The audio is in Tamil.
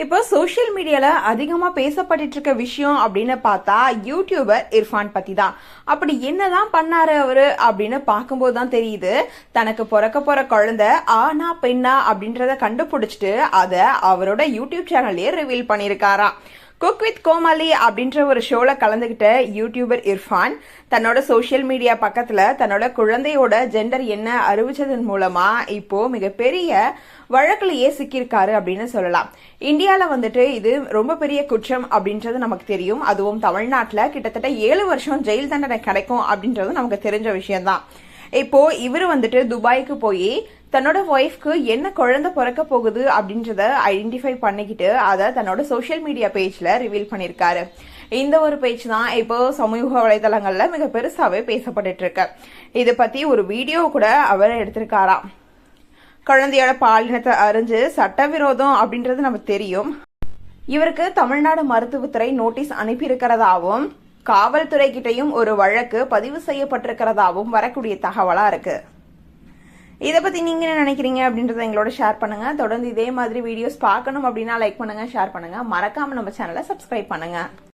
இப்போ சோஷியல் மீடியால அதிகமா பேசப்பட்டு இருக்க விஷயம் அப்படின்னு பார்த்தா யூடியூபர் இர்ஃபான் பத்தி தான். அப்படி என்னதான் பண்ணாரு அவரு அப்படின்னு பார்க்கும்போது தான் தெரியுது, தனக்கு பிறக்க போற குழந்தை ஆனா பெண்ணா அப்படின்றத கண்டுபிடிச்சிட்டு அதை அவரோட யூடியூப் சேனல்லயே ரிவீல் பண்ணிருக்காராம். குக் வித் கோமாளி அப்படின்ற ஒரு ஷோல கலந்துகிட்ட யூடியூபர் இர்ஃபான் தன்னோட சோஷியல் மீடியா பக்கத்துல தன்னோட குழந்தையோட ஜெண்டர் என்ன அறிவிச்சதன் மூலமா இப்போ மிகப்பெரிய வழக்குலயே சிக்கியிருக்காரு அப்படின்னு சொல்லலாம். இந்தியால வந்துட்டு இது ரொம்ப பெரிய குற்றம் அப்படின்றது நமக்கு தெரியும். அதுவும் தமிழ்நாட்டுல கிட்டத்தட்ட 7 வருஷம் ஜெயில் தண்டனை கிடைக்கும் அப்படின்றது நமக்கு தெரிஞ்ச விஷயம்தான். இப்போ இவரு வந்துட்டு துபாய்க்கு போய் தன்னோட ஒய்ஃப்க்கு என்ன குழந்தை பிறக்க போகுது அப்படின்றத ஐடென்டிஃபை பண்ணிக்கிட்டு அதை தன்னோட சோஷியல் மீடியா பேஜ்ல ரிவீல் பண்ணிருக்காரு. இந்த ஒரு பேஜ் தான் இப்போ சமூக வலைதளங்கள்ல மிக பெருசாவே பேசப்பட்டு இருக்கு. இதை பத்தி ஒரு வீடியோ கூட அவர் எடுத்திருக்காராம். குழந்தையோட பாலினத்தை அறிஞ்சு சட்டவிரோதம் அப்படின்றது நமக்கு தெரியும். இவருக்கு தமிழ்நாடு மருத்துவத்துறை நோட்டீஸ் அனுப்பியிருக்கிறதாவும் காவல்துறை கிட்டையும் ஒரு வழக்கு பதிவு செய்யப்பட்டிருக்கிறதாவும் வரக்கூடிய தகவலா இருக்கு. இதை பத்தி நீங்க என்ன நினைக்கிறீங்க அப்படின்றத எங்களோட ஷேர் பண்ணுங்க. தொடர்ந்து இதே மாதிரி வீடியோஸ் பார்க்கணும் அப்படின்னா லைக் பண்ணுங்க, ஷேர் பண்ணுங்க, மறக்காம நம்ம சேனலை சப்ஸ்கிரைப் பண்ணுங்க.